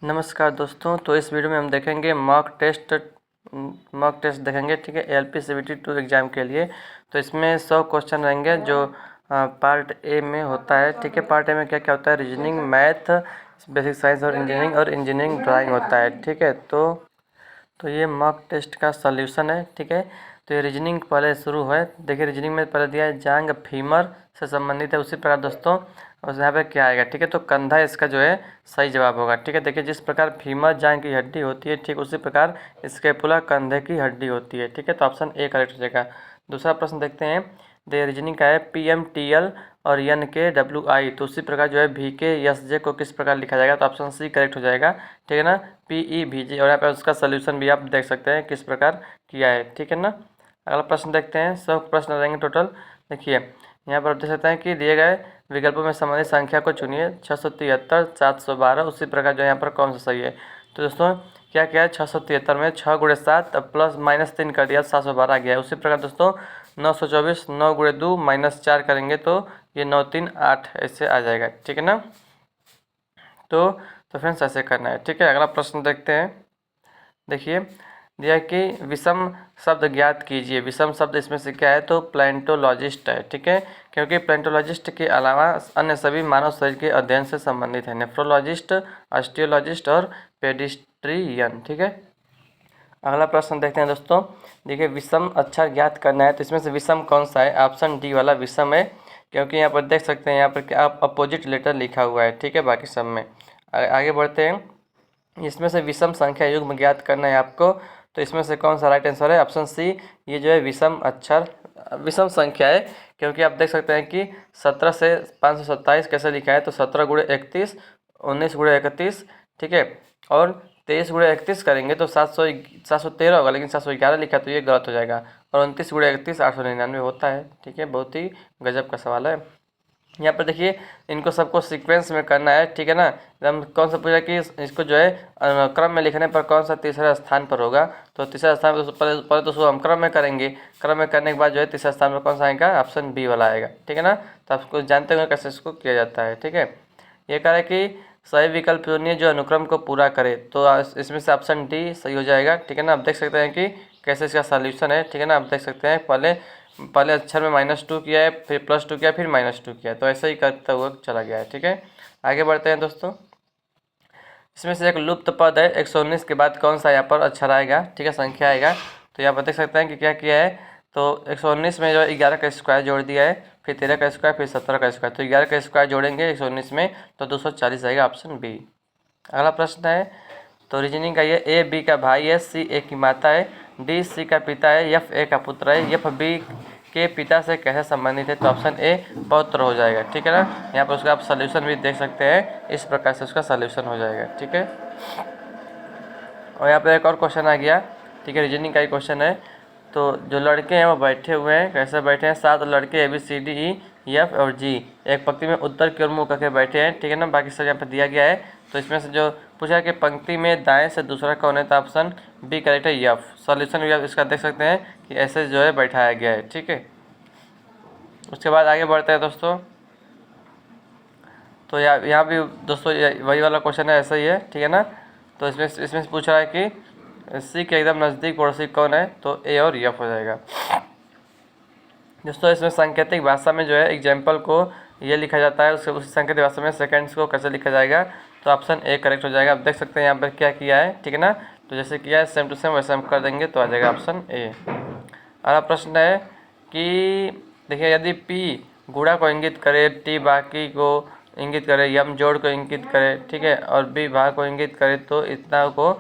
नमस्कार दोस्तों। तो इस वीडियो में हम देखेंगे मॉक टेस्ट देखेंगे, ठीक है, एलपी सीबीटी 2 एग्ज़ाम के लिए। तो इसमें 100 क्वेश्चन रहेंगे जो पार्ट ए में होता है, ठीक है। पार्ट ए में क्या क्या होता है, रीजनिंग, मैथ, बेसिक साइंस और इंजीनियरिंग ड्राइंग होता है, ठीक है। तो ये मॉक टेस्ट का सॉल्यूशन है, ठीक है। तो ये रीजनिंग पहले शुरू है। देखिए रीजनिंग में पहले दिया है जांग फीमर से संबंधित है, उसी प्रकार दोस्तों और यहाँ पे क्या आएगा, ठीक है। तो कंधा इसका जो है सही जवाब होगा, ठीक है। देखिए जिस प्रकार फीमर जांग की हड्डी होती है, ठीक उसी प्रकार स्कैपुला कंधे की हड्डी होती है, ठीक है। तो ऑप्शन ए करेक्ट हो जाएगा। दूसरा प्रश्न देखते हैं। दे रीजनिंग का है PMTL और NKWI, तो उसी प्रकार जो है VKSJ को किस प्रकार लिखा जाएगा, तो ऑप्शन सी करेक्ट हो जाएगा, ठीक है ना। PEVJ, और यहाँ पे उसका सोल्यूशन भी आप देख सकते हैं किस प्रकार किया है, ठीक है ना। अगला प्रश्न देखते हैं। 100 प्रश्न रहेंगे टोटल। देखिए यहाँ पर आप देख सकते हैं कि दिए गए विकल्पों में संबंधित संख्या को चुनिए। 673, 712, उसी प्रकार जो यहाँ पर कौन सा सही है। तो दोस्तों क्या क्या है, 673 में 6 गुणे 7 प्लस -3 कर दिया, 712 आ गया है। उसी प्रकार दोस्तों 924, 9 गुणे 2 -4 करेंगे तो ये 9 3 8 ऐसे आ जाएगा, ठीक है ना। तो फ्रेंड्स ऐसे करना है, ठीक है। अगला प्रश्न देखते हैं। देखिए दिया कि विषम शब्द ज्ञात कीजिए। विषम शब्द इसमें से क्या है, तो प्लेंटोलॉजिस्ट है, ठीक है। क्योंकि प्लेंटोलॉजिस्ट के अलावा अन्य सभी मानव शरीर के अध्ययन से संबंधित है। नेफ्रोलॉजिस्ट, ऑस्टियोलॉजिस्ट और पेडिस्ट्रियन, ठीक है। अगला प्रश्न देखते हैं दोस्तों। देखिए विषम अक्षर ज्ञात करना है, तो इसमें से विषम कौन सा है, ऑप्शन डी वाला विषम है। क्योंकि यहाँ पर देख सकते हैं यहाँ पर क्या अपोजिट लेटर लिखा हुआ है, ठीक है, बाकी सब में। आगे बढ़ते हैं। इसमें से विषम संख्या युग्म ज्ञात करना है आपको, तो इसमें से कौन सा राइट आंसर है, ऑप्शन सी। ये जो है विषम अक्षर विषम संख्या है। क्योंकि आप देख सकते हैं कि 17 से 527 कैसे लिखा है, तो 17 गुणे 31, 19 गुणे 31, ठीक है, और 23 गुणे 31 करेंगे तो 713 होगा, लेकिन 711 लिखा है तो ये गलत हो जाएगा। और 29 गुणे 31 899 होता है, ठीक है। बहुत ही गजब का सवाल है। यहाँ पर देखिए इनको सबको सीक्वेंस में करना है, ठीक है ना। हम कौन सा पूछा कि इसको जो है क्रम में लिखने पर कौन सा तीसरा स्थान पर होगा, तो तीसरा स्थान पर पहले तो उसको हम क्रम में करेंगे। क्रम में करने के बाद जो है तीसरा स्थान पर कौन सा आएगा, ऑप्शन बी वाला आएगा, ठीक है ना। तो आपको जानते होंगे कैसे इसको किया जाता है, ठीक है। ये कह रहा है कि सही विकल्प चुनिए जो अनुक्रम को पूरा करे, तो इसमें से ऑप्शन डी सही हो जाएगा, ठीक है ना। आप देख सकते हैं कि कैसे इसका सॉल्यूशन है, ठीक है ना। आप देख सकते हैं पहले अक्षर में -2 किया है, फिर +2 किया, फिर -2 किया, तो ऐसे ही करता हुआ चला गया है, ठीक है। आगे बढ़ते हैं दोस्तों। इसमें से एक लुप्त पद है, 119 के बाद कौन सा यहाँ पर अक्षर आएगा, ठीक है, संख्या आएगा। तो यहाँ पर देख सकते हैं कि क्या किया है, तो 119 में जो 11 का स्क्वायर जोड़ दिया है, फिर 13 का स्क्वायर, फिर 17 का स्क्वायर, तो 11 का स्क्वायर जोड़ेंगे 119 में तो 240 आएगा, ऑप्शन बी। अगला प्रश्न है। तो रीजनिंग का ये ए बी का भाई है, सी ए की माता है, डी सी का पिता है, एफ ए का पुत्र है, एफ बी के पिता से कैसे संबंधित है, तो ऑप्शन ए पौत्र हो जाएगा, ठीक है ना। यहाँ पर उसका आप सोल्यूशन भी देख सकते हैं, इस प्रकार से उसका सोल्यूशन हो जाएगा, ठीक है। और यहाँ पर एक और क्वेश्चन आ गया, ठीक है, रीजनिंग का ही क्वेश्चन है। तो जो लड़के हैं वो बैठे हुए हैं, कैसे बैठे हैं, 7 लड़के ABCDE F और G एक पंक्ति में उत्तर की ओर मुँह करके बैठे हैं, ठीक है ना। बाकी सब यहाँ पर दिया गया है। तो इसमें से जो पूछा है कि पंक्ति में दाएं से दूसरा कौन है, तो ऑप्शन बी करेक्ट है, F। सॉल्यूशन भी आप इसका देख सकते हैं कि ऐसे जो है बैठाया गया है, ठीक है। उसके बाद आगे बढ़ते हैं दोस्तों। तो यहाँ भी दोस्तों वही वाला क्वेश्चन है, ऐसा ही है, ठीक है ना। तो इसमें पूछ रहा है कि सी के एकदम नज़दीक पड़ोसी कौन है, तो ए और एफ हो जाएगा। दोस्तों इसमें सांकेतिक भाषा में जो है एग्जाम्पल को ये लिखा जाता है, उसके उस सांकेतिक भाषा में सेकंड्स को कैसे लिखा जाएगा, तो ऑप्शन ए करेक्ट हो जाएगा। आप देख सकते हैं यहाँ पर क्या किया है, ठीक है ना। तो जैसे किया है सेम टू सेम वैसे हम कर देंगे तो आ जाएगा ऑप्शन ए। अगला प्रश्न है कि देखिए यदि पी गुणा को इंगित करे, टी बाकी को इंगित करे, यम जोड़ को इंगित करे, ठीक है, और बी भाग को इंगित करे, तो इतना को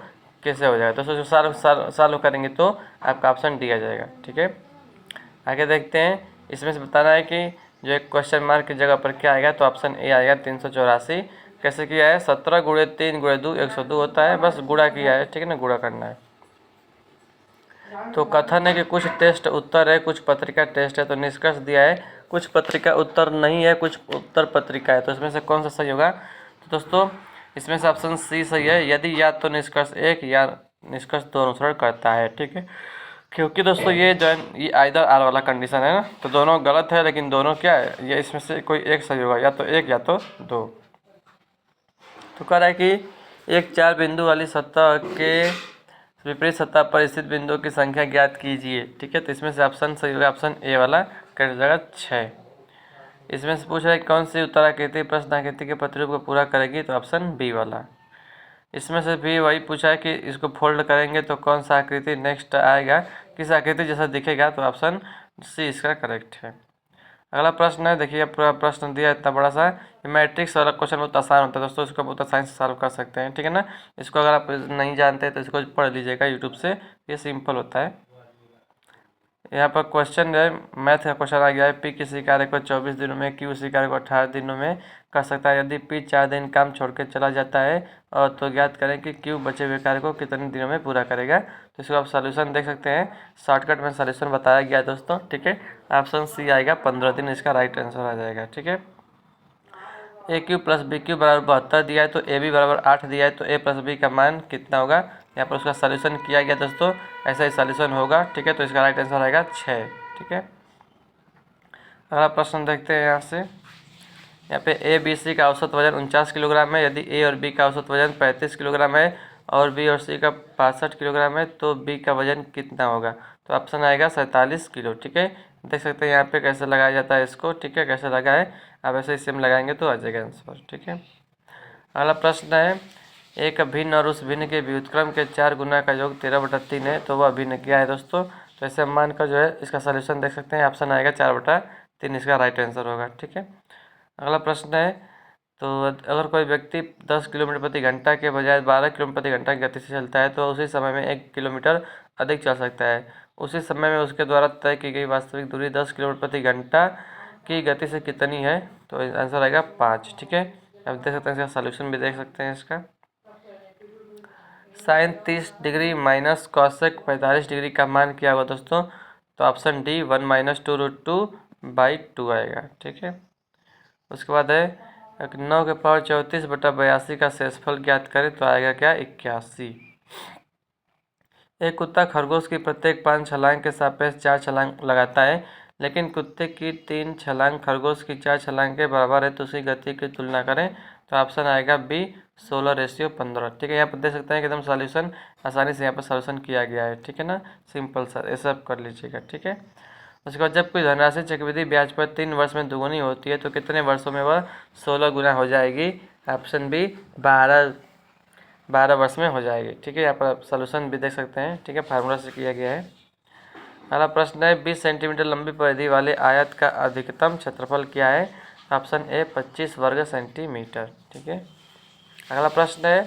कैसे हो जाएगा। तो सॉल्व करेंगे तो आपका ऑप्शन डी आ जाएगा, ठीक है। आगे देखते हैं। इसमें से बताना है कि जो एक क्वेश्चन मार्क की जगह पर क्या आएगा, तो ऑप्शन ए आएगा 384। कैसे किया है, 17 गुणे 3 गुणे 2 102 होता है, बस गुणा किया है, ठीक है ना, गुणा करना है। तो कथन है कि कुछ टेस्ट उत्तर है, कुछ पत्रिका टेस्ट है, तो निष्कर्ष दिया है कुछ पत्रिका उत्तर नहीं है, कुछ उत्तर पत्रिका है, तो इसमें से कौन सा सही होगा। तो दोस्तों इसमें से ऑप्शन सी सही है, यदि या तो निष्कर्ष एक या निष्कर्ष दो अनुसरण करता है, ठीक है। क्योंकि दोस्तों ये जो है ये आइदर आर वाला कंडीशन है ना, तो दोनों गलत है, लेकिन दोनों क्या है, ये इसमें से कोई एक सही होगा, या तो एक या तो दो। तो कह रहा है कि एक 4 बिंदु वाली सतह के विपरीत सतह पर स्थित बिंदुओं की संख्या ज्ञात कीजिए। ठीक है, तो इसमें से ऑप्शन सही होगा ऑप्शन ए वाला, कट जाएगा 6। इसमें से पूछ रहा है कौन सी उत्तराकृति प्रश्न आकृति के प्रतिरूप को पूरा करेगी, तो ऑप्शन बी वाला। इसमें से भी वही पूछा है कि इसको फोल्ड करेंगे तो कौन सा आकृति नेक्स्ट आएगा, किस आकृति जैसा दिखेगा, तो ऑप्शन सी इसका करेक्ट है। अगला प्रश्न है, देखिए पूरा प्रश्न दिया इतना बड़ा सा। मैट्रिक्स वाला क्वेश्चन बहुत आसान होता है दोस्तों, इसको बहुत आसानी से सॉल्व कर सकते हैं। ठीक है ना, इसको अगर आप नहीं जानते तो इसको पढ़ लीजिएगा यूट्यूब से, ये सिंपल होता है। यहाँ पर क्वेश्चन है, मैथ का क्वेश्चन आ गया है, पी किसी कार्य को 24 दिनों में, क्यू उसी कार्य को 18 दिनों में कर सकता है। यदि पी 4 दिन काम छोड़ के चला जाता है और तो ज्ञात करें कि क्यू बचे हुए कार्य को कितने दिनों में पूरा करेगा। तो इसको आप सॉल्यूशन देख सकते हैं, शॉर्टकट में सॉल्यूशन बताया गया है दोस्तों। ठीक है, ऑप्शन सी आएगा 15 दिन, इसका राइट आंसर आ जाएगा। ठीक है, ए क्यू प्लस बी क्यू बराबर 72 दिया है, तो ए बी बराबर 8 दिया है, तो ए प्लस बी का मान कितना होगा। यहाँ पर उसका सॉल्यूशन किया गया दोस्तों, ऐसा ही सॉल्यूशन होगा। ठीक है, तो इसका राइट आंसर आएगा 6। ठीक है, अगला प्रश्न देखते हैं यहाँ से। यहाँ पे ए बी सी का औसत वजन 49 किलोग्राम है। यदि ए और बी का औसत वजन 35 किलोग्राम है और बी और सी का 65 किलोग्राम है, तो बी का वजन कितना होगा, तो ऑप्शन आएगा 47 किलो। ठीक है, देख सकते हैं यहाँ पे कैसे लगाया जाता है इसको। ठीक है, कैसे लगा है, आप ऐसे सेम लगाएंगे तो आ जाएगा आंसर। ठीक है, अगला प्रश्न है, एक भिन्न और उस भिन्न के व्युत्क्रम के 4 गुना का योग 13/3 है, तो वह भिन्न क्या है दोस्तों। तो ऐसे मानकर जो है इसका सलूशन देख सकते हैं, ऑप्शन आएगा 4/3, इसका राइट आंसर होगा। ठीक है, अगला प्रश्न है, तो अगर कोई व्यक्ति 10 किलोमीटर प्रति घंटा के बजाय 12 किलोमीटर प्रति घंटा की गति से चलता है, तो उसी समय में 1 किलोमीटर अधिक चल सकता है। उसी समय में उसके द्वारा तय की गई वास्तविक दूरी 10 किलोमीटर प्रति घंटा की गति से कितनी है, तो आंसर आएगा 5। ठीक है, अब देख सकते हैं इसका सॉल्यूशन भी देख सकते हैं इसका। Sine 30 degree minus cosec 45 degree का मान क्या होगा दोस्तों, तो ऑप्शन डी 1 - 2√2/2 आएगा। ठीक है, उसके बाद है 9 के पावर 34/82 का शेषफल ज्ञात करें, तो आएगा क्या 81। एक कुत्ता खरगोश की प्रत्येक 5 छलांग के सापेक्ष 4 छलांग लगाता है, लेकिन कुत्ते की 3 छलांग खरगोश की 4 छलांग के बराबर है, तो उसकी गति की तुलना करें, तो ऑप्शन आएगा बी 16:15। ठीक है, यहाँ पर देख सकते हैं कि एकदम सॉल्यूशन आसानी से यहाँ पर सॉल्यूशन किया गया है। ठीक है ना, सिंपल सा, ये सब कर लीजिएगा। ठीक है, उसके बाद जब कोई धनराशि चक्रवृद्धि ब्याज पर 3 वर्ष में दोगुनी होती है, तो कितने वर्षों में वह 16 गुना हो जाएगी, ऑप्शन बी 12 वर्ष में हो जाएगी। ठीक है, यहाँ पर आप सॉल्यूशन भी देख सकते हैं। ठीक है, फार्मूला से किया गया है। अगला प्रश्न है, 20 सेंटीमीटर लंबी परिधि वाले आयत का अधिकतम क्षेत्रफल क्या है, ऑप्शन ए 25 वर्ग सेंटीमीटर। ठीक है, अगला प्रश्न है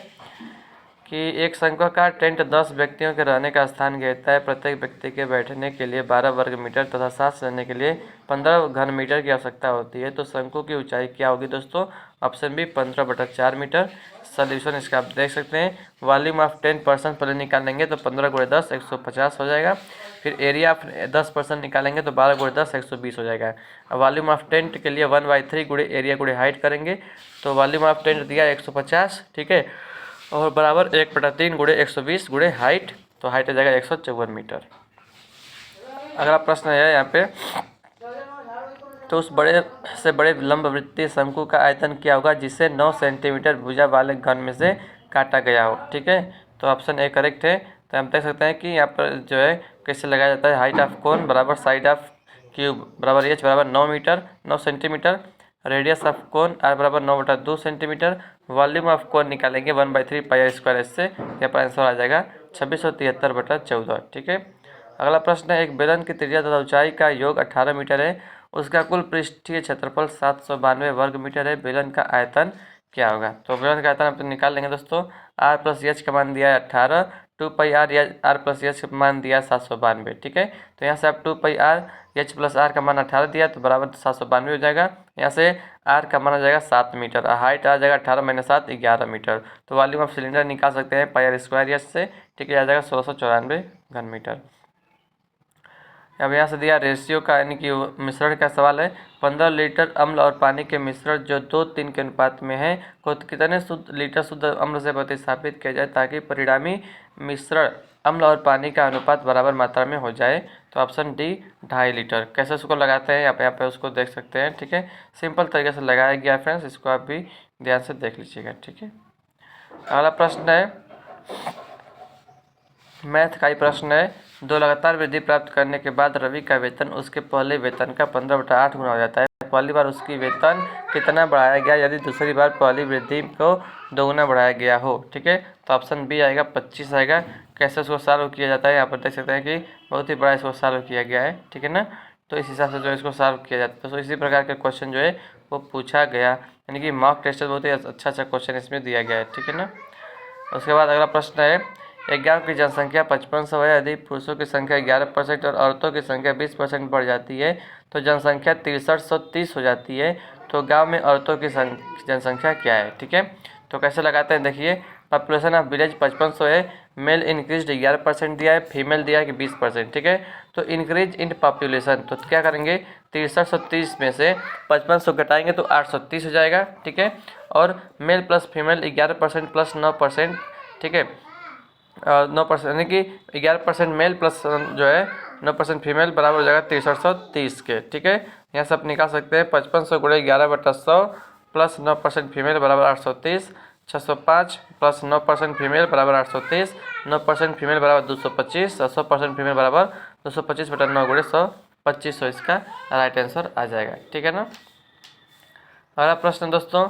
कि एक शंक्वाकार टेंट 10 व्यक्तियों के रहने का स्थान घेरता है। प्रत्येक व्यक्ति के बैठने के लिए 12 वर्ग मीटर तथा सांस लेने के लिए 15 घन मीटर की आवश्यकता होती है, तो शंकु की ऊंचाई क्या होगी दोस्तों, ऑप्शन बी 15/4 मीटर। सोल्यूशन इसका आप देख सकते हैं, वॉल्यूम ऑफ 10% पहले निकालेंगे तो 15 × 10 150 हो जाएगा। फिर एरिया ऑफ 10% निकालेंगे तो 12 × 10 120 हो जाएगा। अब वॉल्यूम ऑफ टेंट के लिए 1/3 गुणे एरिया गुणे हाइट करेंगे, तो वॉल्यूम ऑफ टेंट दिया 150। ठीक है, और बराबर 1/3 गुणे 120 गुणे हाइट, तो हाइट आ जाएगा 154 मीटर। अगला प्रश्न है यहाँ पे, तो उस बड़े से बड़े लंबवृत्तीय शंकु का आयतन क्या होगा जिसे 9 सेंटीमीटर भुजा वाले घन में से काटा गया हो। ठीक है, तो ऑप्शन ए करेक्ट है। तो हम देख सकते हैं कि यहाँ पर जो है कैसे लगाया जाता है, हाइट ऑफ कोन बराबर साइड ऑफ क्यूब बराबर एच बराबर 9 metre 9 centimetre, radius of cone R बराबर 9/2 सेंटीमीटर, वॉल्यूम ऑफ कोन निकालेंगे 1/3 पाई स्क्वायर, इससे यहाँ पर आंसर आ जाएगा 2673/14। ठीक है, अगला प्रश्न है, एक बेलन की त्रिज्या तथा ऊंचाई का योग 18 मीटर है, उसका कुल पृष्ठीय क्षेत्रफल 792 वर्ग मीटर है, बेलन का आयतन क्या होगा। तो बेलन का आयतन आप निकाल लेंगे दोस्तों, r + h का मान दिया है 18, 2πr या r + h का मान दिया है 792। ठीक है, तो यहाँ से आप 2πr h + r का मान 18 दिया तो बराबर 792 हो जाएगा। यहाँ से r का मान आ जाएगा 7 मीटर, हाइट आ जाएगा 18 - 7 11 मीटर, तो वॉल्यूम ऑफ सिलेंडर निकाल सकते हैं πr² से। ठीक है, आ जाएगा 1694 घन मीटर। अब यहाँ से दिया रेशियो का, यानी कि मिश्रण का सवाल है, 15 लीटर अम्ल और पानी के मिश्रण जो 2:3 के अनुपात में है को कितने लीटर शुद्ध अम्ल से प्रतिस्थापित किया जाए ताकि परिणामी मिश्रण अम्ल और पानी का अनुपात बराबर मात्रा में हो जाए, तो ऑप्शन डी 2.5 लीटर। कैसे उसको लगाते हैं यहाँ पे उसको देख सकते हैं। ठीक है, सिंपल तरीके से लगाया गया फ्रेंड्स, इसको आप भी ध्यान से देख लीजिएगा। ठीक है, अगला प्रश्न है मैथ का ही प्रश्न है। 2 लगातार वृद्धि प्राप्त करने के बाद रवि का वेतन उसके पहले वेतन का 15/8 गुना हो जाता है। पहली बार उसकी वेतन कितना बढ़ाया गया यदि दूसरी बार पहली वृद्धि को 2 गुना बढ़ाया गया हो। ठीक है, तो ऑप्शन बी आएगा 25 आएगा। कैसे उसको सॉल्व किया जाता है यहाँ पर देख सकते हैं कि बहुत ही बड़ा इसको सॉल्व किया गया है। ठीक है ना, तो इस हिसाब से जो इसको सॉल्व किया जाता है। तो इसी प्रकार के क्वेश्चन जो है वो पूछा गया, यानी कि मॉक टेस्ट बहुत ही अच्छा क्वेश्चन इसमें दिया गया है। ठीक है ना, उसके बाद अगला प्रश्न है एक गाँव की जनसंख्या 5500 है। यदि पुरुषों की संख्या 11% और औरतों की संख्या 20% बढ़ जाती है तो जनसंख्या 6330 हो जाती है। तो गांव में औरतों की जनसंख्या क्या है। ठीक है, तो कैसे लगाते हैं देखिए, पॉपुलेशन ऑफ विलेज 5500 है, मेल इंक्रीज 11% दिया है, फीमेल दिया है कि 20%। ठीक है, तो इंक्रीज इन पॉपुलेशन तो क्या करेंगे 6330 में से 5500 घटाएंगे तो 830 हो जाएगा। ठीक है, और मेल प्लस फीमेल 11% प्लस 9%। ठीक है, 9% यानी कि 11% मेल प्लस जो है 9% फीमेल बराबर हो जाएगा 6330 के। ठीक है, यहाँ से आप निकाल सकते हैं 5500 गुणे 11/100 प्लस 9% फीमेल बराबर 830, 605 प्लस 9% फीमेल बराबर 830, 9% फीमेल बराबर 225, 100% फीमेल बराबर 225/9 गुणे 100, 2500 इसका राइट आंसर आ जाएगा। ठीक है ना, अगला प्रश्न दोस्तों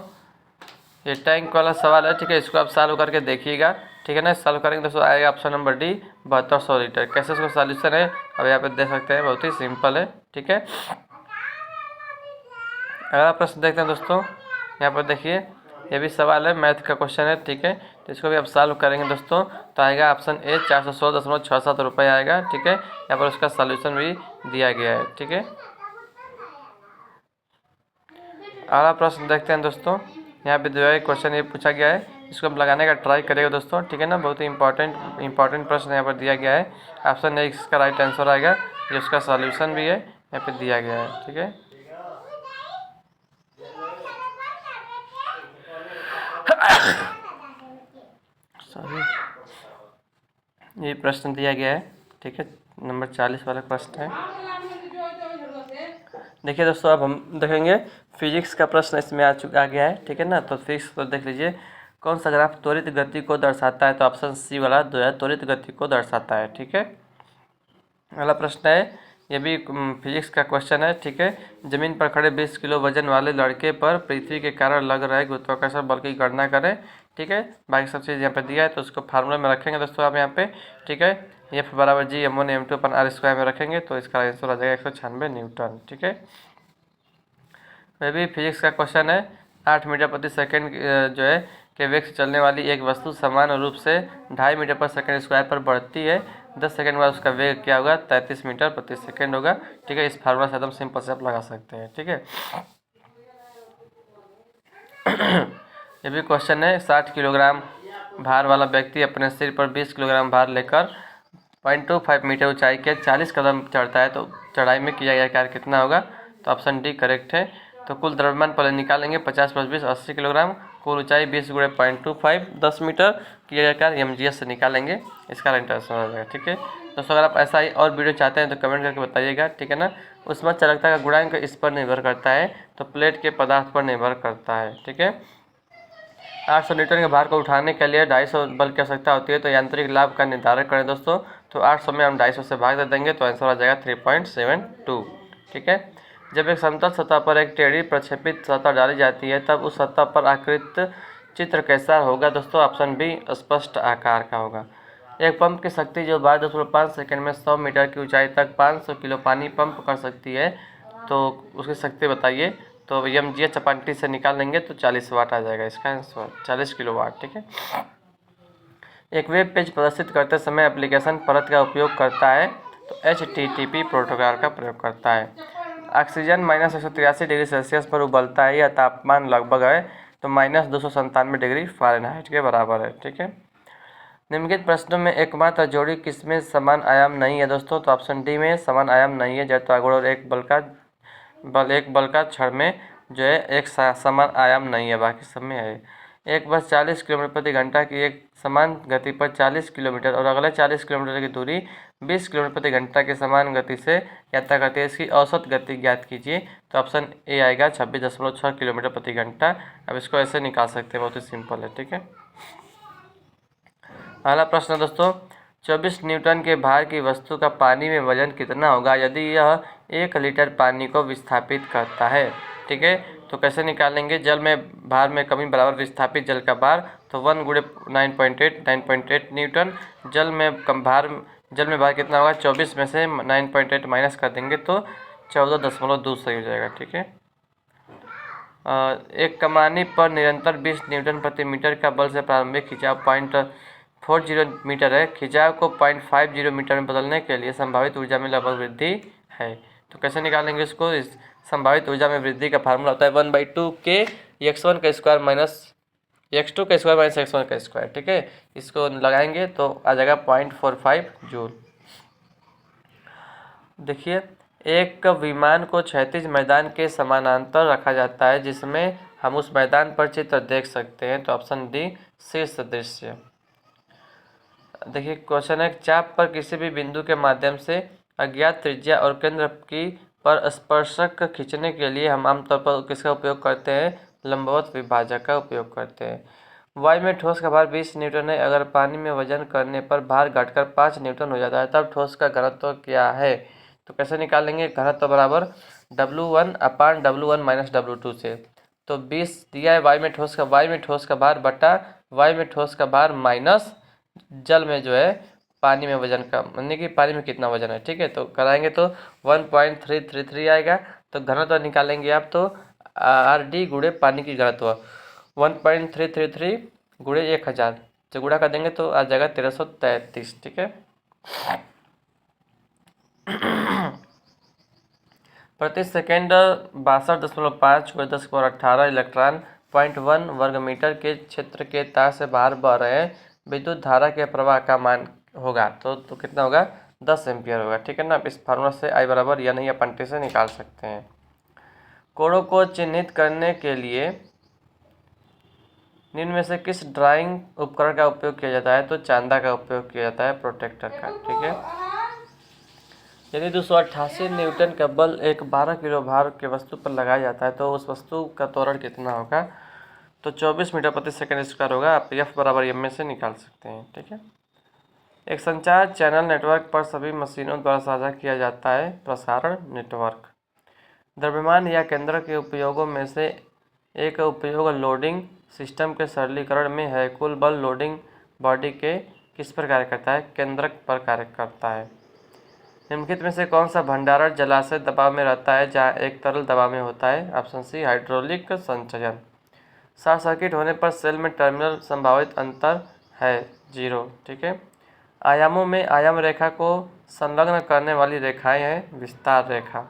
ये टैंक वाला सवाल है। ठीक है, इसको आप सॉल्व करके देखिएगा। ठीक है ना, सॉल्व करेंगे दोस्तों आएगा ऑप्शन नंबर डी 7200 लीटर। कैसे इसको सॉल्यूशन है अब यहाँ पे देख सकते हैं, बहुत ही सिंपल है। ठीक है, अगला प्रश्न देखते हैं दोस्तों। यहाँ पर देखिए ये भी सवाल है, मैथ का क्वेश्चन है। ठीक है, तो इसको भी आप सॉल्व करेंगे दोस्तों तो आएगा ऑप्शन ए 416.67 रुपये आएगा। ठीक है, यहाँ पर उसका सॉल्यूशन भी दिया गया है। ठीक है, अगला प्रश्न देखते हैं दोस्तों। यहाँ पे जो है क्वेश्चन ये पूछा गया है, इसको हम लगाने का ट्राई करेगा दोस्तों। ठीक है ना, बहुत ही इंपॉर्टेंट प्रश्न यहाँ पर दिया गया है। ऑप्शन ए इसका राइट आंसर आएगा, ये उसका सॉल्यूशन भी है यहाँ पे दिया गया है। ठीक है, सॉरी ये प्रश्न दिया गया है। ठीक है, नंबर 40 वाला प्रश्न है। देखिए दोस्तों अब हम देखेंगे फिजिक्स का प्रश्न इसमें आ गया है। ठीक है ना, तो फिजिक्स को देख लीजिए कौन सा ग्राफ त्वरित गति को दर्शाता है। तो ऑप्शन सी वाला जो है त्वरित गति को दर्शाता है। ठीक है, अगला प्रश्न है ये भी फिजिक्स का क्वेश्चन है। ठीक है, जमीन पर खड़े 20 किलो वजन वाले लड़के पर पृथ्वी के कारण लग रहे गुरुत्वाकर्षण बल की गणना करें। ठीक है, बाकी सब चीज़ यहाँ पे दिया है तो उसको फार्मूला में रखेंगे दोस्तों आप यहाँ पे। ठीक है, F बराबर G m1 m2/r² में रखेंगे तो इसका आंसर आ जाएगा 196 न्यूटन। ठीक है, वह भी फिजिक्स का क्वेश्चन है। 8 मीटर प्रति सेकंड जो है के वेग से चलने वाली एक वस्तु समान रूप से 2.5 मीटर पर सेकंड स्क्वायर पर बढ़ती है। 10 सेकंड बाद उसका वेग क्या होगा 33 मीटर प्रति सेकंड होगा। ठीक है, इस फार्मूला से एकदम सिंपल से आप लगा सकते हैं। ठीक है, ये भी क्वेश्चन है। 60 किलोग्राम भार वाला व्यक्ति अपने सिर पर 20 किलोग्राम भार लेकर 0.25 मीटर ऊंचाई के 40 कदम चढ़ता है तो चढ़ाई में किया गया कार्य कितना होगा। तो ऑप्शन डी करेक्ट है। तो कुल द्रव्यमान पहले निकालेंगे 50 + 20 80 किलोग्राम, कुल ऊंचाई 20 × 0.25 10 मीटर, किया गया कार्य mgs से निकालेंगे, इसका राइट आंसर हो जाएगा। ठीक है दोस्तों, अगर आप ऐसा ही और वीडियो चाहते हैं तो कमेंट करके बताइएगा। ठीक है ना, उसमें चालकता का गुणांक इस पर निर्भर करता है तो प्लेट के पदार्थ पर निर्भर करता है। ठीक है, 800 न्यूटन के भार को उठाने के लिए 250 बल की आवश्यकता होती है। तो यांत्रिक लाभ का निर्धारण करें दोस्तों, तो 800 में हम 250 से भाग दे देंगे तो आंसर आ जाएगा 3.72। ठीक है, जब एक समतल सतह पर एक टेढ़ी प्रक्षेपित सतह डाली जाती है तब उस सतह पर आकृत चित्र कैसा होगा दोस्तों। ऑप्शन बी स्पष्ट आकार का होगा। एक पंप की शक्ति जो 12.5 सेकंड में 100 मीटर की ऊंचाई तक 500 किलो पानी पंप कर सकती है, तो उसकी शक्ति बताइए। तो mgh चपाटी से निकाल लेंगे तो 40 वाट आ जाएगा इसका आंसर, 40 किलो वाट। ठीक है, एक वेब पेज प्रदर्शित करते समय एप्लीकेशन परत का उपयोग करता है तो HTTP प्रोटोकॉल का प्रयोग करता है। ऑक्सीजन -183 डिग्री सेल्सियस पर उबलता है, यह तापमान लगभग है तो -297 डिग्री फ़ारेनहाइट के बराबर है। ठीक है, निम्नलिखित प्रश्नों में एकमात्र जोड़ी किसमें समान आयाम नहीं है दोस्तों। तो ऑप्शन डी में समान आयाम नहीं है, जैतागुड़ और एक बल का क्षण में जो है एक समान आयाम नहीं है, बाकी सब में है। एक बस 40 किलोमीटर प्रति घंटा की एक समान गति पर 40 किलोमीटर और अगले 40 किलोमीटर की दूरी 20 किलोमीटर प्रति घंटा की समान गति से यात्रा करती है, इसकी औसत गति ज्ञात कीजिए। तो ऑप्शन ए आएगा 26.6 किलोमीटर प्रति घंटा। अब इसको ऐसे निकाल सकते हैं, बहुत ही सिंपल है। ठीक है, अगला प्रश्न है दोस्तों, 24 न्यूटन के भार की वस्तु का पानी में वजन कितना होगा यदि यह 1 लीटर पानी को विस्थापित करता है। ठीक है, तो कैसे निकालेंगे, जल में भार में कमी बराबर विस्थापित जल का भार, तो 1 गुणे 9.8 न्यूटन। जल में भार कितना होगा, 24 में से 9.8 माइनस कर देंगे तो 14.2 सही हो जाएगा। ठीक है, एक कमानी पर निरंतर 20 न्यूटन प्रति मीटर का बल से प्रारंभिक खिंचाव 0.40 मीटर है। खिंचाव को 0.50 मीटर में बदलने के लिए संभावित ऊर्जा में लगभग वृद्धि है। तो कैसे निकालेंगे इसको, इस संभावित ऊर्जा में वृद्धि का फार्मूला होता है 1/2 के x1 का स्क्वायर माइनस x2 का स्क्वायर माइनस x1 का स्क्वायर। ठीक है, इसको लगाएंगे तो आ जाएगा 0.45 जूल। देखिए, एक विमान को क्षैतिज मैदान के समानांतर रखा जाता है जिसमें हम उस मैदान पर चित्र देख सकते हैं। तो ऑप्शन डी शीर्ष दृश्य। देखिए, क्वेश्चन है, चाप पर किसी भी बिंदु के माध्यम से अज्ञात त्रिज्या और केंद्र की पर स्पर्शक खींचने के लिए हम आमतौर पर किसका उपयोग करते हैं, लंबवत विभाजक का उपयोग करते हैं। वायु में ठोस का भार 20 न्यूटन है। अगर पानी में वजन करने पर भार घटकर 5 न्यूटन हो जाता है तब ठोस का घनत्व क्या है। तो कैसे निकालेंगे, घनत्व बराबर W1/W1 माइनस W2 से। तो 20 दिया है वायु में ठोस का भार बटा वायु में ठोस का भार माइनस जल में जो है पानी में वजन का, यानी कि पानी में कितना वजन है। ठीक है, तो कराएंगे तो 1.333 आएगा। तो घनत्व निकालेंगे आप तो RD गुणे पानी की घनत्व 1.333 गुणे 1000 से गुणा कर देंगे तो आ जाएगा 1333। ठीक है, प्रति सेकेंड 62.5 × 10⁻18 इलेक्ट्रॉन 0.1 वर्ग मीटर के क्षेत्र के तार से बाहर बह रहे हैं। विद्युत धारा के प्रवाह का मान होगा तो कितना होगा, 10 एम्पियर होगा। ठीक है ना, इस फार्मूला से I बराबर या नहीं अपन से निकाल सकते हैं। कोणों को चिन्हित करने के लिए निम्न में से किस ड्राइंग उपकरण का उपयोग किया जाता है। तो चांदा का उपयोग किया जाता है, प्रोटेक्टर का। ठीक है, यदि 288 न्यूटन का बल एक 12 किलो भार के वस्तु पर लगाया जाता है तो उस वस्तु का त्वरण कितना होगा। तो 24 मीटर प्रति सेकंड स्क्वायर होगा। आप F बराबर M में से निकाल सकते हैं। ठीक है, एक संचार चैनल नेटवर्क पर सभी मशीनों द्वारा साझा किया जाता है प्रसारण नेटवर्क। द्रव्यमान या केंद्र के उपयोगों में से एक उपयोग लोडिंग सिस्टम के सरलीकरण में है। कुल बल लोडिंग बॉडी के किस पर कार्य करता है, केंद्रक पर कार्य करता है। निम्नलिखित में से कौन सा भंडारण जलाशय दबाव में रहता है जहाँ एक तरल दबाव में होता है। ऑप्शन सी हाइड्रोलिक संचयन। शॉर्ट सर्किट होने पर सेल में टर्मिनल संभावित अंतर है 0। ठीक है, आयामों में आयाम रेखा को संलग्न करने वाली रेखाएं हैं विस्तार रेखा।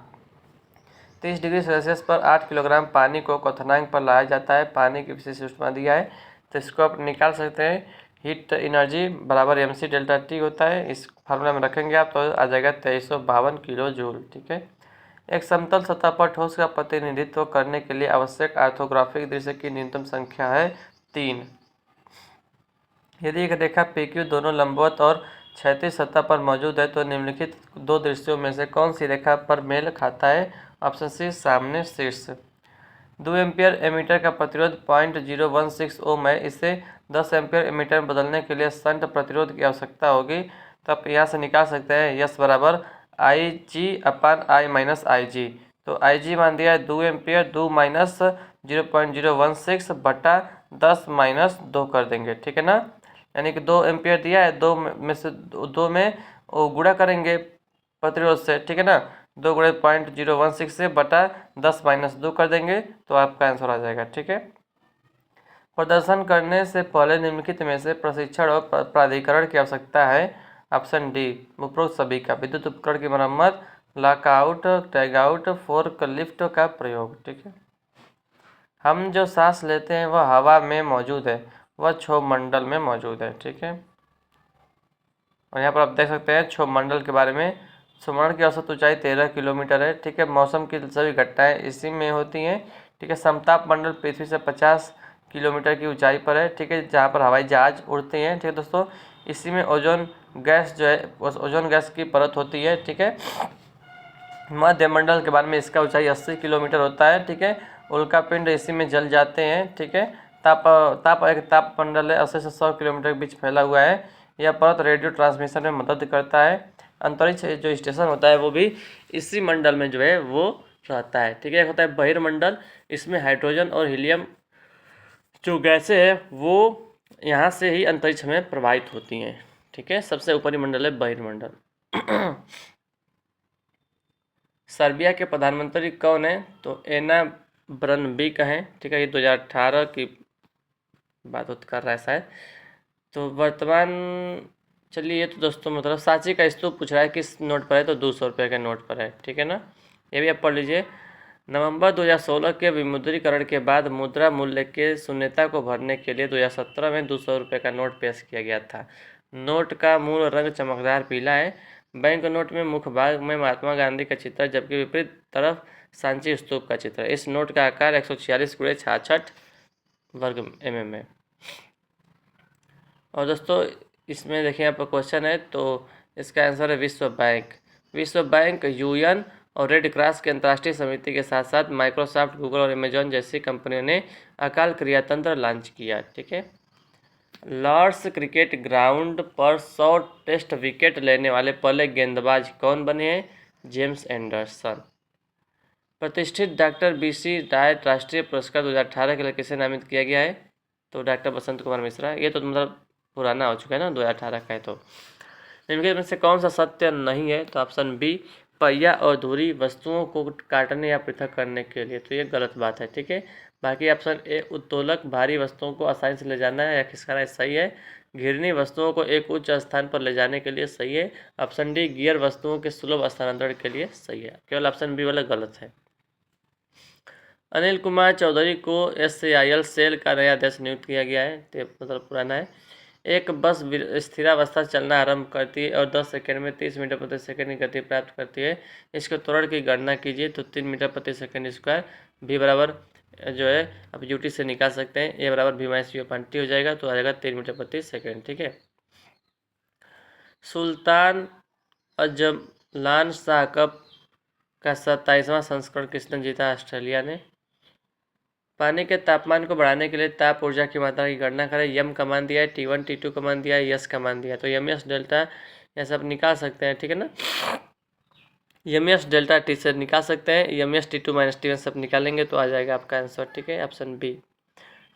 30 डिग्री सेल्सियस पर 8 किलोग्राम पानी को क्वथनांक पर लाया जाता है। पानी की विशेष ऊष्मा दिया है तो इसको आप निकाल सकते हैं। हीट एनर्जी बराबर MC डेल्टा T होता है। इस फार्मूला में रखेंगे आप तो आ जाएगा 2352 किलो जूल। ठीक है, एक समतल सतह पर ठोस का प्रतिनिधित्व करने के लिए आवश्यक ऑर्थोग्राफिक दृश्य की न्यूनतम संख्या है 3। यदि एक रेखा PQ दोनों लंबवत और क्षैतिज सतह पर मौजूद है तो निम्नलिखित दो दृश्यों में से कौन सी रेखा पर मेल खाता है। ऑप्शन सी सामने शीर्ष। 2 एम्पियर एमीटर का प्रतिरोध 0.016 ओम है। इसे 10 एम्पियर एमीटर में बदलने के लिए शंट प्रतिरोध की आवश्यकता होगी। तो आप यहाँ से निकाल सकते हैं यस बराबर IG/I माइनस IG। तो IG मान दिया है 2 एम्पियर, 2 माइनस 0.016 बटा 10 माइनस 2 कर देंगे। ठीक है ना, यानी कि 2 एम्पियर दिया है, 2 में से 2 में गुणा करेंगे प्रतिरोध से। ठीक है ना, 2 गुणे 0.016 से बटा 10 माइनस 2 कर देंगे तो आपका आंसर आ जाएगा। ठीक है, प्रदर्शन करने से पहले निम्नलिखित में से प्रशिक्षण और प्राधिकरण की आवश्यकता है। ऑप्शन डी उपरोक्त सभी का। विद्युत उपकरण की मरम्मत, लॉकआउट, टैगआउट, फोर्क लिफ्ट का प्रयोग। ठीक है, हम जो सांस लेते हैं वह हवा में मौजूद है, वह क्षोभ मंडल में मौजूद है। ठीक है, और यहाँ पर आप देख सकते हैं क्षोभ मंडल के बारे में। क्षोभमंडल की औसत ऊंचाई 13 किलोमीटर है। ठीक है, मौसम की सभी घटनाएं इसी में होती हैं। ठीक है, समताप मंडल पृथ्वी से 50 किलोमीटर की ऊंचाई पर है। ठीक है, जहाँ पर हवाई जहाज उड़ते हैं। ठीक है दोस्तों, इसी में ओजोन गैस जो है ओजोन गैस की परत होती है। ठीक है, मध्यमंडल के बारे में इसका ऊंचाई 80 किलोमीटर होता है। ठीक है, उल्का पिंड इसी में जल जाते हैं। ठीक है, ताप एक ताप मंडल है 80 से 100 किलोमीटर के बीच फैला हुआ है। यह परत रेडियो ट्रांसमिशन में मदद करता है। अंतरिक्ष जो स्टेशन होता है वो भी इसी मंडल में जो है वो रहता है। ठीक है, एक होता है बहिर्मंडल, इसमें हाइड्रोजन और हीलियम जो गैसें है वो यहाँ से ही अंतरिक्ष में प्रवाहित होती हैं। ठीक है, सबसे ऊपरी मंडल है बहिर्मंडल। सर्बिया के प्रधानमंत्री कौन है? तो एना ब्रनबीक हैं। ठीक है, ये 2018 की बात कर रहा है शायद। तो वर्तमान, चलिए ये तो दोस्तों मतलब सांची का स्तूप पूछ रहा है किस नोट पर है, तो 200 रुपये के नोट पर है। ठीक है ना, ये भी आप पढ़ लीजिए। नवंबर 2016 के विमुद्रीकरण के बाद मुद्रा मूल्य के शून्यता को भरने के लिए 2017 में 200 रुपये का नोट पेश किया गया था। नोट का मूल रंग चमकदार पीला है। बैंक नोट में मुख्य भाग में महात्मा गांधी का चित्र, जबकि विपरीत तरफ सांची स्तूप का चित्र। इस नोट का आकार 146x66 वर्ग mm है। और दोस्तों इसमें देखिए यहाँ पर क्वेश्चन है, तो इसका आंसर है विश्व बैंक। विश्व बैंक यूएन और रेड क्रॉस की अंतर्राष्ट्रीय समिति के साथ साथ माइक्रोसॉफ्ट, गूगल और अमेजॉन जैसी कंपनियों ने अकाल क्रियातंत्र लॉन्च किया। ठीक है, लॉर्ड्स क्रिकेट ग्राउंड पर 100 टेस्ट विकेट लेने वाले पहले गेंदबाज कौन बने हैं? James Anderson. प्रतिष्ठित डॉक्टर बीसी राय राष्ट्रीय पुरस्कार 2018 के लिए किसे नामित किया गया है? तो डॉक्टर बसंत कुमार मिश्रा। ये तो मतलब पुराना हो चुका है ना, 2018 का है। तो इनके में से कौन सा सत्य नहीं है? तो ऑप्शन बी, पहिया और धुरी वस्तुओं को काटने या पृथक करने के लिए, तो ये गलत बात है। ठीक है, बाकी ऑप्शन ए, उत्तोलक भारी वस्तुओं को आसानी से ले जाना है या खिसकाना, सही है। घिरनी वस्तुओं को एक उच्च स्थान पर ले जाने के लिए, सही है। ऑप्शन डी, गियर वस्तुओं के सुलभ स्थानांतरण के लिए, सही है। केवल ऑप्शन बी वाला गलत है। अनिल कुमार चौधरी को SCIL सेल का नया अध्यक्ष नियुक्त किया गया है, तो मतलब पुराना है। एक बस स्थिरावस्था चलना आरंभ करती है और 10 सेकंड में 30 मीटर प्रति सेकंड की गति प्राप्त करती है। इसके त्वरण की गणना कीजिए, तो 3 मीटर प्रति सेकंड स्क्वायर। भी बराबर जो है आप यूटी से निकाल सकते हैं, ए बराबर भी माइनस यू अपॉन टी हो जाएगा, तो आ जाएगा 3 मीटर प्रति सेकंड। ठीक है, सुल्तान अजलान शाह कप का 27वां संस्करण किसने जीता? ऑस्ट्रेलिया ने। पानी के तापमान को बढ़ाने के लिए ताप ऊर्जा की मात्रा की गणना करें। यम का मान दिया है, T1 T2 का मान दिया है, यस का मान दिया है, तो यम एस डेल्टा ये सब निकाल सकते हैं। ठीक है ना, यम एस डेल्टा टी से निकाल सकते हैं, M S T2 minus T1 सब निकालेंगे तो आ जाएगा आपका आंसर। ठीक है, ऑप्शन बी।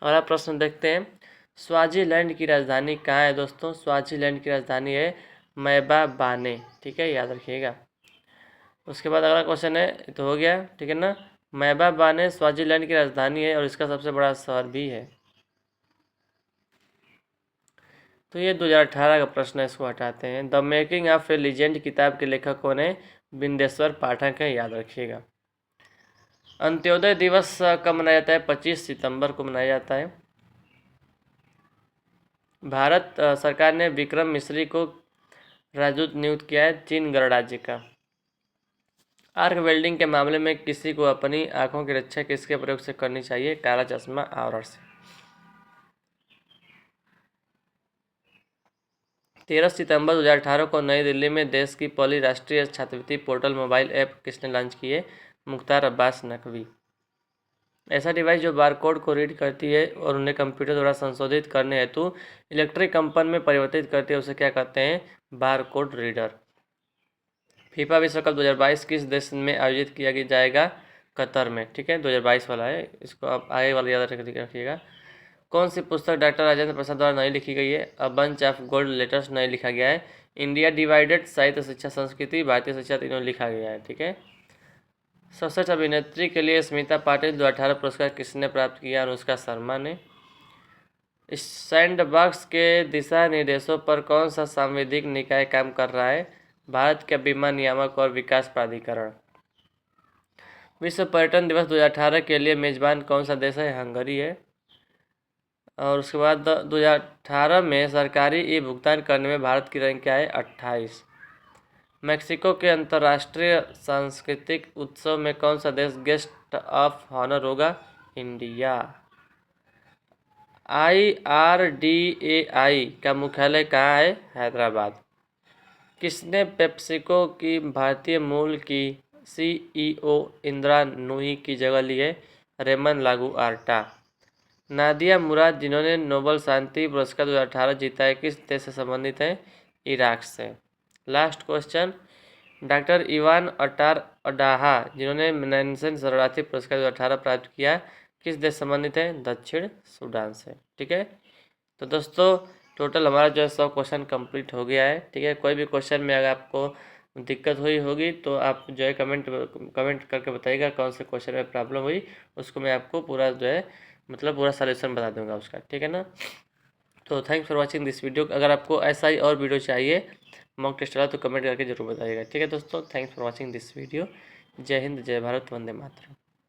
और आप प्रश्न देखते हैं, स्वाजीलैंड की राजधानी कहाँ है? दोस्तों स्वाजीलैंड की राजधानी है मैबाबाने। ठीक है, याद रखिएगा। उसके बाद अगला क्वेश्चन है, तो हो गया। ठीक है ना, मैबाबाने स्वाजीलैंड की राजधानी है और इसका सबसे बड़ा शहर भी है। तो ये 2018 का प्रश्न है, इसको हटाते हैं। The making of A legend किताब के लेखक कौन है? बिंदेश्वर पाठक है, याद रखिएगा। अंत्योदय दिवस कब मनाया जाता है? 25 सितंबर को मनाया जाता है। भारत सरकार ने विक्रम मिश्री को राजदूत नियुक्त किया है चीन गणराज्य का। आर्क वेल्डिंग के मामले में किसी को अपनी आंखों की रक्षा किसके प्रयोग से करनी चाहिए? काला चश्मा आवरण से। 13 सितंबर 2018 को नई दिल्ली में देश की पहली राष्ट्रीय छात्रवृत्ति पोर्टल मोबाइल ऐप किसने लॉन्च की है? मुख्तार अब्बास नकवी। ऐसा डिवाइस जो बारकोड को रीड करती है और उन्हें कंप्यूटर द्वारा संशोधित करने हेतु इलेक्ट्रिक कंपन में परिवर्तित करती है, उसे क्या कहते हैं? Barcode reader. फीफा विश्व कप 2022 किस देश में आयोजित किया जाएगा? कतर में। ठीक है, 2022 वाला है, इसको आप आगे वाला याद रखिएगा। कौन सी पुस्तक डॉक्टर राजेंद्र प्रसाद द्वारा नहीं लिखी गई है? A bunch of gold letters नहीं लिखा गया है। इंडिया डिवाइडेड, साहित्य शिक्षा संस्कृति, भारतीय शिक्षा, तीनों लिखा गया है। ठीक है, सर्वश्रेष्ठ अभिनेत्री के लिए स्मिता पाटिल 2018 पुरस्कार किसने प्राप्त किया? अनुष्का शर्मा ने। सैंडबॉक्स के दिशा निर्देशों पर कौन सा सांविधिक निकाय काम कर रहा है? भारत के बीमा नियामक और विकास प्राधिकरण। विश्व पर्यटन दिवस 2018 के लिए मेजबान कौन सा देश है? हंगरी है। और उसके बाद 2018 में सरकारी ई भुगतान करने में भारत की रैंक क्या है? 28। मैक्सिको के अंतर्राष्ट्रीय सांस्कृतिक उत्सव में कौन सा देश गेस्ट ऑफ ऑनर होगा? इंडिया। IRDAI का मुख्यालय कहाँ है? हैदराबाद। किसने पेप्सिको की भारतीय मूल की CEO इंदिरा नूई की जगह ली है? रेमन लागू आर्टा। नादिया मुराद जिन्होंने नोबेल शांति पुरस्कार 2018 जीता है किस देश से संबंधित है? इराक से। लास्ट क्वेश्चन, डॉक्टर इवान अटार अडाहा जिन्होंने मैग्सेसे शरणार्थी पुरस्कार 2018 प्राप्त किया किस देश से संबंधित है? दक्षिण सूडान से। ठीक है, तो दोस्तों टोटल हमारा जो है 100 क्वेश्चन कंप्लीट हो गया है। ठीक है, कोई भी क्वेश्चन में अगर आपको दिक्कत हुई होगी तो आप जो है कमेंट करके बताइएगा कौन से क्वेश्चन में प्रॉब्लम हुई, उसको मैं आपको पूरा जो है मतलब पूरा सॉल्यूशन बता दूंगा उसका। ठीक है ना, तो thanks for watching this video. अगर आपको ऐसा ही और वीडियो चाहिए मॉक टेस्ट वाला तो कमेंट करके जरूर बताइएगा। ठीक है दोस्तों, thanks for watching this video. जय हिंद, जय भारत, वंदे मातरम।